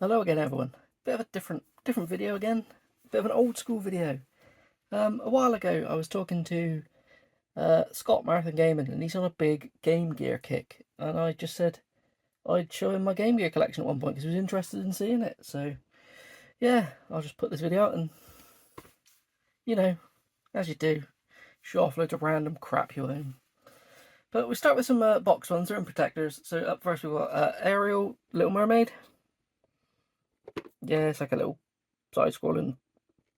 Hello again, everyone. Bit of a different video again. Bit of an old school video. A while ago, I was talking to Scott Marathon Gaming, and he's on a big Game Gear kick. And I just said I'd show him my Game Gear collection at one point because he was interested in seeing it. So yeah, I'll just put this video out and, as you do, show off loads of random crap you own. But we start with some box ones. They're in protectors. So up first we've got Ariel Little Mermaid. Yeah, it's like a little side-scrolling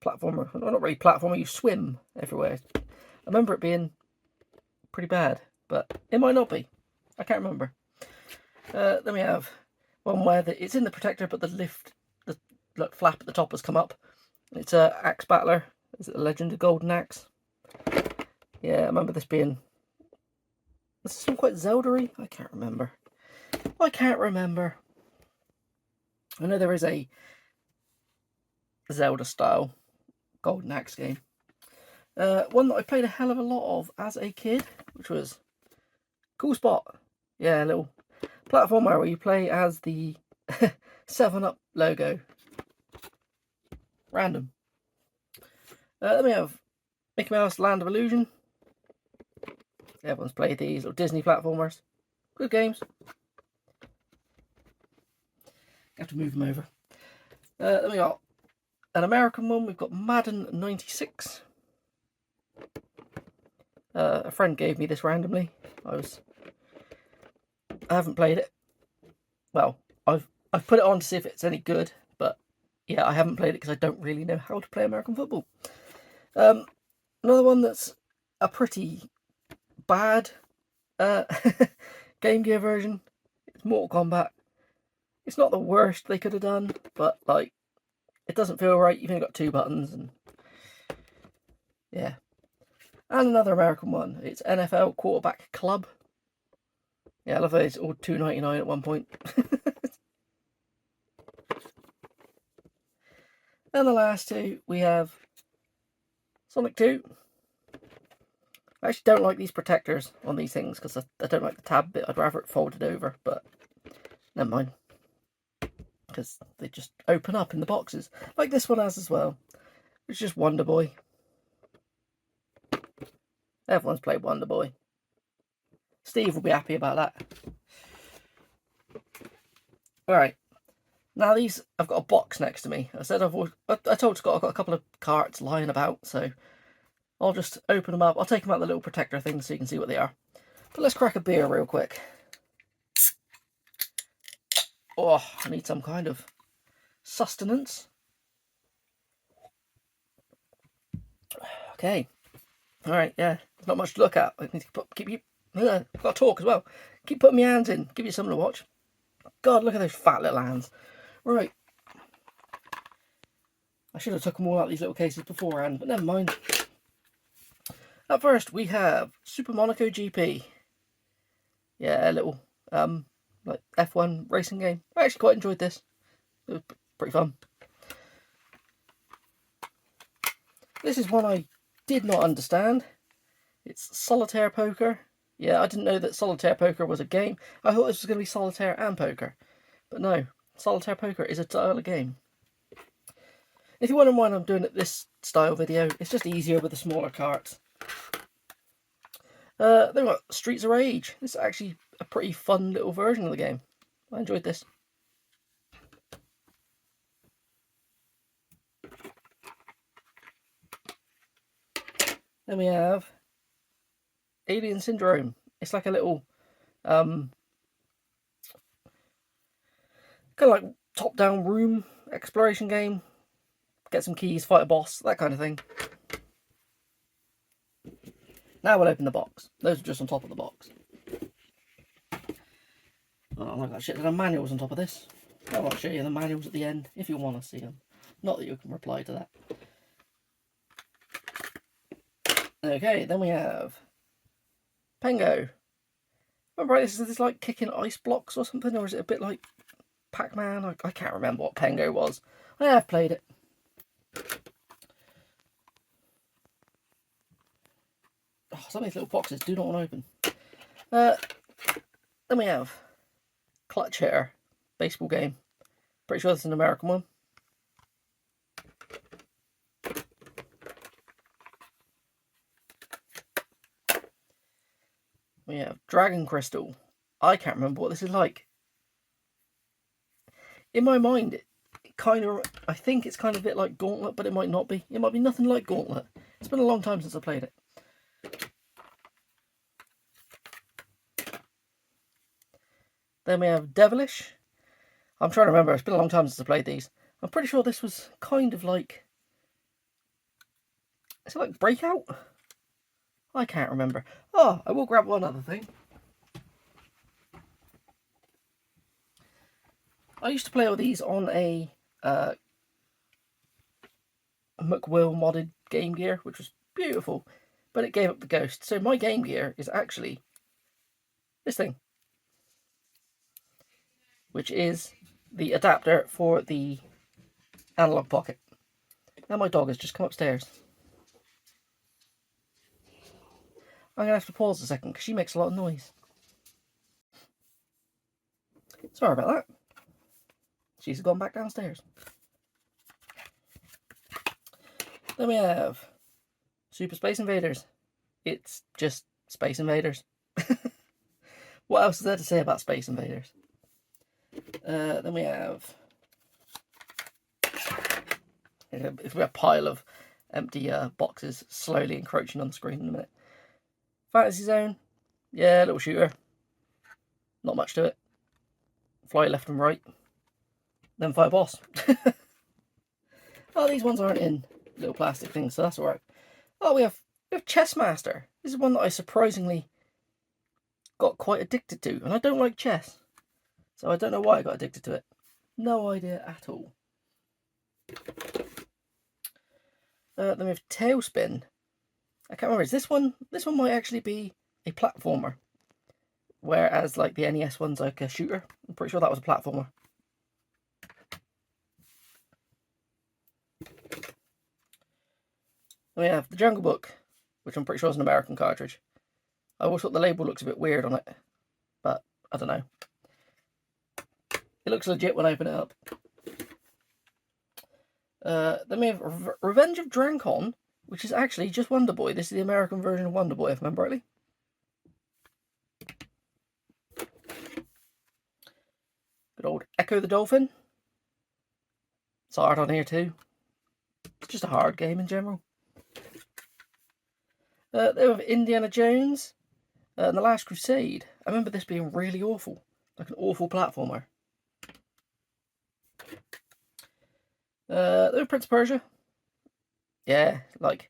platformer. Well, not really platformer, you swim everywhere. I remember it being pretty bad, but it might not be. I can't remember. Then we have one where it's in the protector, but the flap at the top has come up. It's a Axe Battler. Is it the Legend of Golden Axe? Yeah, I remember this being... This is quite Zelda-y? I can't remember. I know there is a Zelda-style Golden Axe game. One that I played a hell of a lot of as a kid, which was Cool Spot. Yeah, a little platformer where you play as the 7-Up logo. Random. Then we have Mickey Mouse Land of Illusion. Everyone's played these little Disney platformers. Good games. Have to move them over. Then we got an American one. We've got Madden 96. A friend gave me this randomly. I haven't played it. Well, I've put it on to see if it's any good, but yeah, I haven't played it because I don't really know how to play American football. Another one that's a pretty bad Game Gear version. It's Mortal Kombat. It's not the worst they could have done, but like, it doesn't feel right. You've only got 2 buttons, and yeah. And another American one. It's NFL Quarterback Club. Yeah, I love those. All $2.99 at one point. And the last two, we have Sonic 2. I actually don't like these protectors on these things because I don't like the tab bit. I'd rather it folded over, but never mind. Because they just open up in the boxes. Like this one has as well. It's just Wonder Boy. Everyone's played Wonder Boy. Steve will be happy about that. Alright. Now these, I've got a box next to me. I told Scott I've got a couple of carts lying about, so I'll just open them up. I'll take them out the little protector thing so you can see what they are. But let's crack a beer real quick. Oh, I need some kind of sustenance. Okay. Alright, yeah. There's not much to look at. I need to I've got to talk as well. Keep putting my hands in. Give you something to watch. God, look at those fat little hands. Right. I should have took them all out of these little cases beforehand, but never mind. Up first, we have Super Monaco GP. Yeah, a little, like F1 racing game. I actually quite enjoyed this. It was pretty fun. This is one I did not understand. It's Solitaire Poker. Yeah, I didn't know that Solitaire Poker was a game. I thought this was going to be Solitaire and Poker. But no, Solitaire Poker is a style of game. If you're wondering why I'm doing it this style video, it's just easier with the smaller carts. Then we've got Streets of Rage. This is actually a pretty fun little version of the game. I enjoyed this. Then we have Alien Syndrome. It's like a little kind of like top-down room exploration game. Get some keys, fight a boss, that kind of thing. Now we'll open the box. Those are just on top of the box. Oh, I like that shit. There are manuals on top of this. I'll show you the manuals at the end if you want to see them. Not that you can reply to that. Okay, then we have Pengo. Remember, is this like kicking ice blocks or something, or is it a bit like Pac-Man? I can't remember what Pengo was. I have played it. Oh, some of these little boxes do not want to open. Then we have Clutch Hitter, baseball game. Pretty sure this is an American one. We have Dragon Crystal. I can't remember what this is like. In my mind, it kind of, I think it's kind of a bit like Gauntlet, but it might not be. It might be nothing like Gauntlet. It's been a long time since I played it. Then we have Devilish. I'm trying to remember. It's been a long time since I played these. I'm pretty sure this was kind of like... Is it like Breakout? I can't remember. Oh, I will grab one other thing. I used to play all these on a McWill modded Game Gear, which was beautiful, but it gave up the ghost. So my Game Gear is actually this thing, which is the adapter for the analog pocket. Now my dog has just come upstairs. I'm going to have to pause a second because she makes a lot of noise. Sorry about that. She's gone back downstairs. Then we have Super Space Invaders. It's just Space Invaders. What else is there to say about Space Invaders? Then we have... It's a pile of empty boxes slowly encroaching on the screen in a minute. Fantasy Zone. Yeah, little shooter. Not much to it. Fly left and right. Then fight boss. Oh, these ones aren't in little plastic things, so that's alright. Oh, we have Chess Master. This is one that I surprisingly got quite addicted to, and I don't like chess, so I don't know why I got addicted to it. No idea at all. Then we have Tailspin. I can't remember. Is this one? This one might actually be a platformer, whereas like the NES one's like a shooter. I'm pretty sure that was a platformer. We have the Jungle Book, which I'm pretty sure is an American cartridge. I always thought the label looks a bit weird on it, but I don't know. It looks legit when I open it up. Then we have Revenge of Drancon, which is actually just Wonder Boy. This is the American version of Wonder Boy, if I remember rightly. Good old Echo the Dolphin. It's hard on here too. It's just a hard game in general. Then we have Indiana Jones and The Last Crusade. I remember this being really awful. Like an awful platformer. Then Prince of Persia. Yeah, like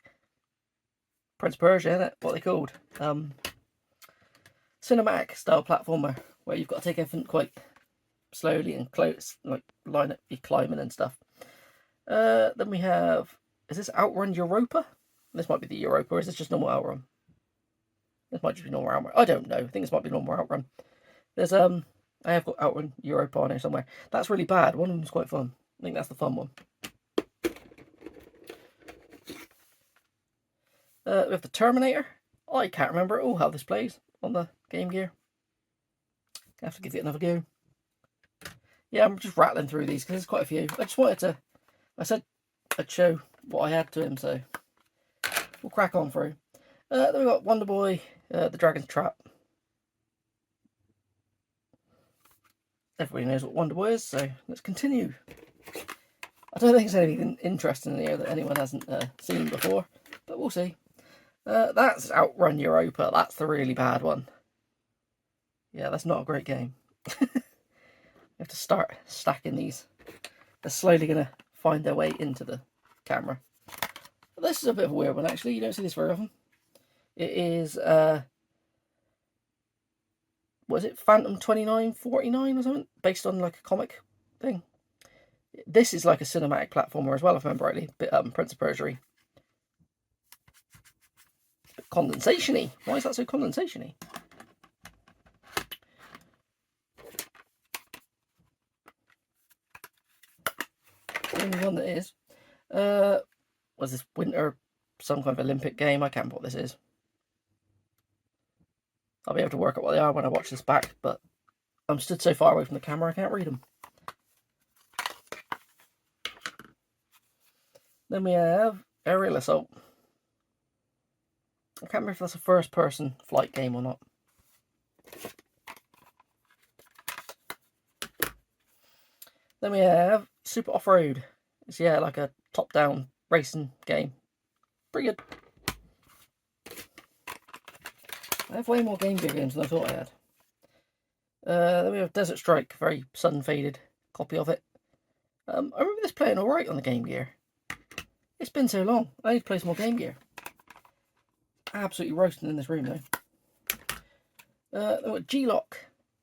Prince of Persia, isn't it? What they called? Cinematic style platformer, where you've got to take everything quite slowly and close, like line up your climbing and stuff. Then we have, is this Outrun Europa? This might be the Europa, or is this just normal Outrun? This might just be normal Outrun. I don't know. I think this might be normal Outrun. There's I have got Outrun Europa on here somewhere. That's really bad. One of them's quite fun. I think that's the fun one. We have the Terminator. I can't remember at all how this plays on the Game Gear. I have to give it another go. Yeah, I'm just rattling through these because there's quite a few. I just wanted to, I said I'd show what I had to him, so we'll crack on through. Then we've got Wonder Boy, the Dragon's Trap. Everybody knows what Wonder Boy is, so let's continue. I don't think there's anything interesting in here that anyone hasn't seen before, but we'll see. That's Outrun Europa. That's the really bad one. Yeah, that's not a great game. You have to start stacking these. They're slowly going to find their way into the camera. But this is a bit of a weird one, actually. You don't see this very often. It is, what is it? Phantom 2949 or something? Based on like a comic thing. This is like a cinematic platformer as well, if I remember rightly. Bit Prince of Persia-y. Condensation-y. Why is that so condensation-y? The only one that is. Was this winter some kind of Olympic game? I can't remember what this is. I'll be able to work out what they are when I watch this back, but I'm stood so far away from the camera I can't read them. Then we have Aerial Assault. I can't remember if that's a first-person flight game or not. Then we have Super Off-Road. It's, yeah, like a top-down racing game. Pretty good. I have way more Game Gear games than I thought I had. Then we have Desert Strike, very sun-faded copy of it. I remember this playing alright on the Game Gear. It's been so long. I need to play some more Game Gear. Absolutely roasting in this room though. Then we've got G-Lock.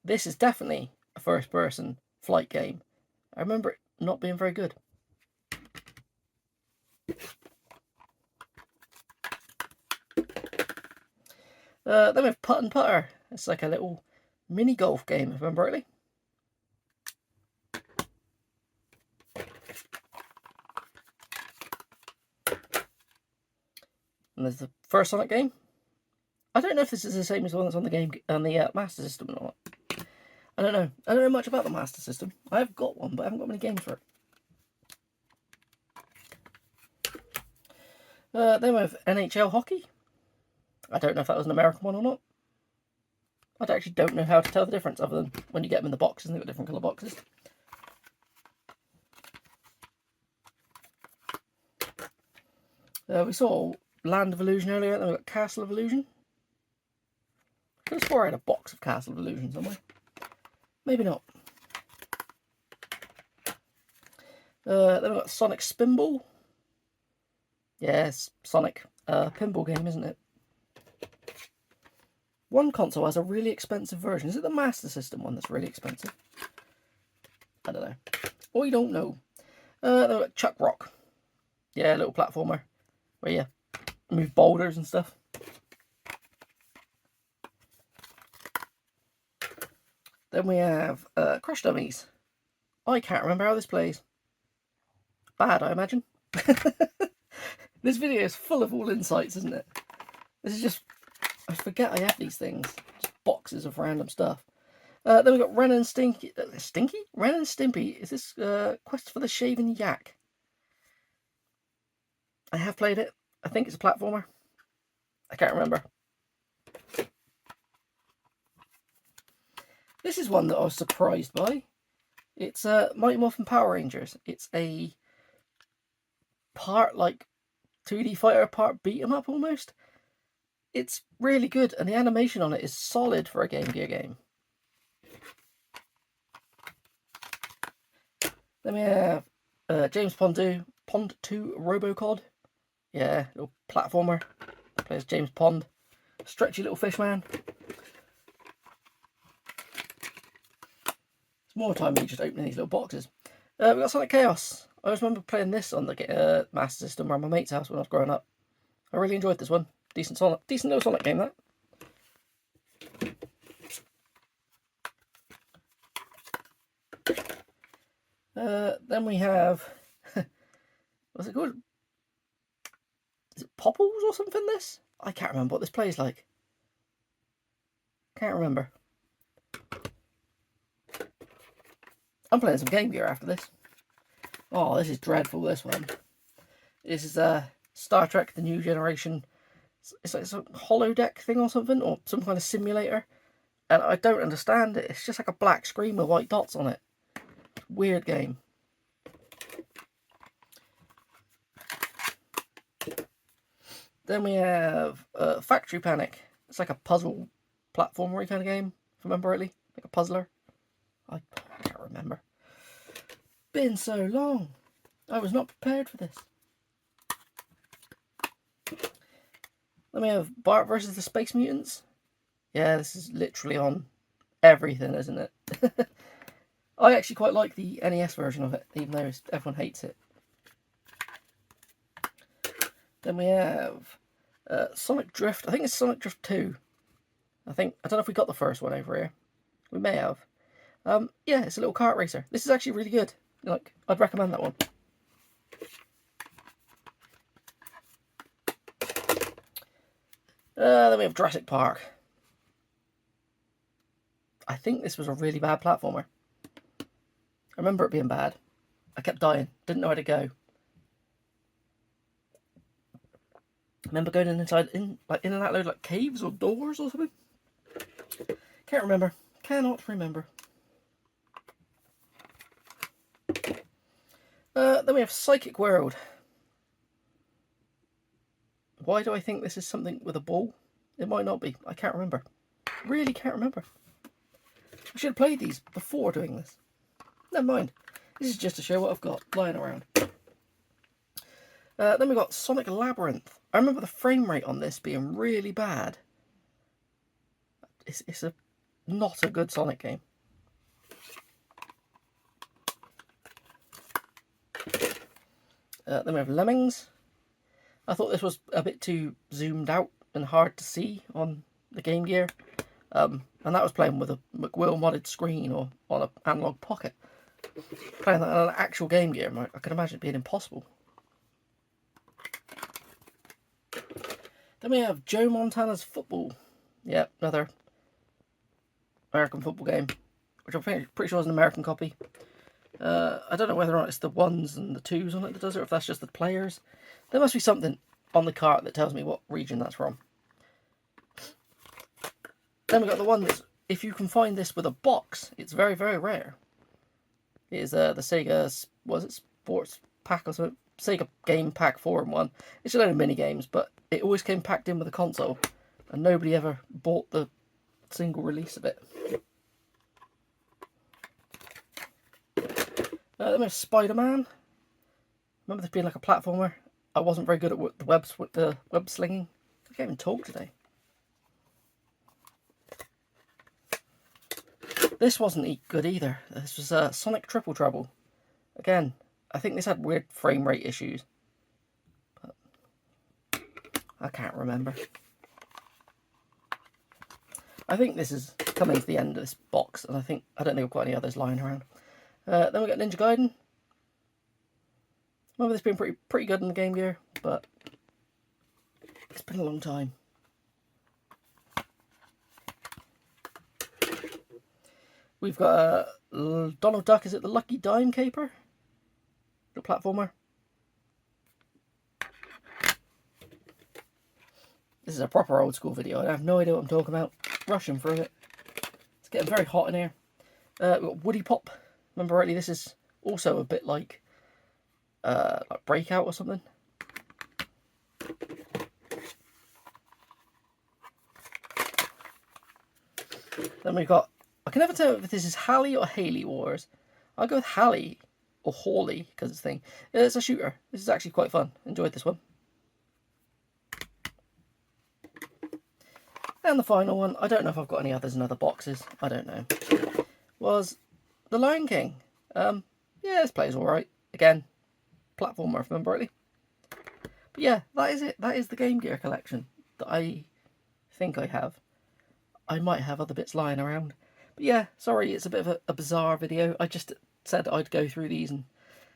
This is definitely a first-person flight game. I remember it not being very good. Then we have Putt and Putter. It's like a little mini golf game, if I remember rightly. And there's the first Sonic game. I don't know if this is the same as the one that's on the game on the Master System or not. I don't know. I don't know much about the Master System. I have got one, but I haven't got many games for it. Then we have NHL Hockey. I don't know if that was an American one or not. I actually don't know how to tell the difference other than when you get them in the boxes and they've got different colour boxes. We saw Land of Illusion earlier, then we've got Castle of Illusion. I could have swore I had a box of Castle of Illusion somewhere. Maybe not. Then we've got Sonic Spinball. Yes, Sonic pinball game, isn't it? One console has a really expensive version. Is it the Master System one that's really expensive? I don't know. I don't know. Then we've got Chuck Rock. Yeah, a little platformer where you move boulders and stuff. Then we have Crash Dummies. I can't remember how this plays. Bad, I imagine. This video is full of all insights, isn't it? This is just... I forget I have these things. Just boxes of random stuff. Then we've got Ren and Stinky. Stinky? Ren and Stimpy. Is this Quest for the Shaven Yak? I have played it. I think it's a platformer. I can't remember. This is one that I was surprised by. It's Mighty Morphin Power Rangers. It's a part like 2D fighter, part beat 'em up almost. It's really good, and the animation on it is solid for a Game Gear game. Then we have James Pond 2 Robocod. Yeah, little platformer. Plays James Pond. Stretchy little fish man. It's more time me just opening these little boxes. We've got Sonic Chaos. I always remember playing this on the Master System around my mate's house when I was growing up. I really enjoyed this one. Decent little Sonic game, that. Then we have... what's it called? Is it Popples or something, this? I can't remember what this plays like. Can't remember. I'm playing some Game Gear after this. Oh, this is dreadful, this one. This is Star Trek The New Generation. It's like a holodeck thing or something, or some kind of simulator. And I don't understand it. It's just like a black screen with white dots on it. Weird game. Then we have Factory Panic. It's like a puzzle platformer kind of game, if I remember rightly. Like a puzzler. I can't remember. Been so long. I was not prepared for this. Then we have Bart versus the Space Mutants. Yeah, this is literally on everything, isn't it? I actually quite like the NES version of it, even though everyone hates it. Then we have Sonic Drift. I think it's Sonic Drift 2. I don't know if we got the first one over here. We may have. Yeah, it's a little kart racer. This is actually really good. Like, I'd recommend that one. Then we have Jurassic Park. I think this was a really bad platformer. I remember it being bad. I kept dying. Didn't know where to go. remember going inside, in and out loads like caves or doors or something. Can't remember. Cannot remember. Then we have Psychic World. Why do I think this is something with a ball? It might not be. I can't remember. Really can't remember. I should have played these before doing this. Never mind. This is just to show what I've got lying around. Then we've got Sonic Labyrinth. I remember the frame rate on this being really bad. It's not a good Sonic game. Then we have Lemmings. I thought this was a bit too zoomed out and hard to see on the Game Gear. And that was playing with a McWill modded screen or on an analog pocket. Playing that on an actual Game Gear, I can imagine it being impossible. Then we have Joe Montana's Football. Yeah, another American football game, which I'm pretty sure is an American copy. I don't know whether or not it's the 1s and the 2s on it that does it, or if that's just the players. There must be something on the cart that tells me what region that's from. Then we've got the one that's, if you can find this with a box, it's very, very rare. It is the Sega, was it Sports Pack or something? Sega Game Pack 4-in-1. It's a load of mini games, but it always came packed in with a console, and nobody ever bought the single release of it. Then we have Spider-Man. Remember this being like a platformer? I wasn't very good at the web slinging. I can't even talk today. This wasn't good either. This was Sonic Triple Trouble. Again, I think this had weird frame rate issues. But I can't remember. I think this is coming to the end of this box, and I don't think we've got any others lying around. Then we got Ninja Gaiden. Remember this being pretty good in the Game Gear, but it's been a long time. We've got Donald Duck, is it the Lucky Dime Caper? The platformer. This is a proper old school video. I have no idea what I'm talking about. Rushing through it. It's getting very hot in here. We've got Woody Pop. Remember rightly, this is also a bit like Breakout or something. Then we've got, I can never tell if this is Halley or Haley Wars. I'll go with Halley or Hawley because it's a thing. It's a shooter. This is actually quite fun. Enjoyed this one. And the final one, I don't know if I've got any others in other boxes. I don't know. Was The Lion King. Yeah, this plays alright. Again, platformer, if I remember rightly. But yeah, that is it. That is the Game Gear collection that I think I have. I might have other bits lying around. But yeah, sorry, it's a bit of a bizarre video. I just said I'd go through these and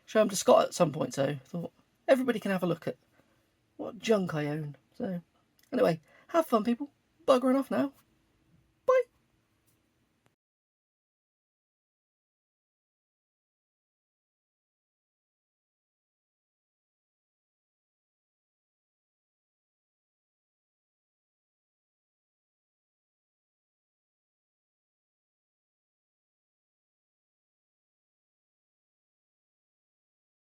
show them to Scott at some point, so I thought everybody can have a look at what junk I own. So anyway, have fun, people. Buggering off now.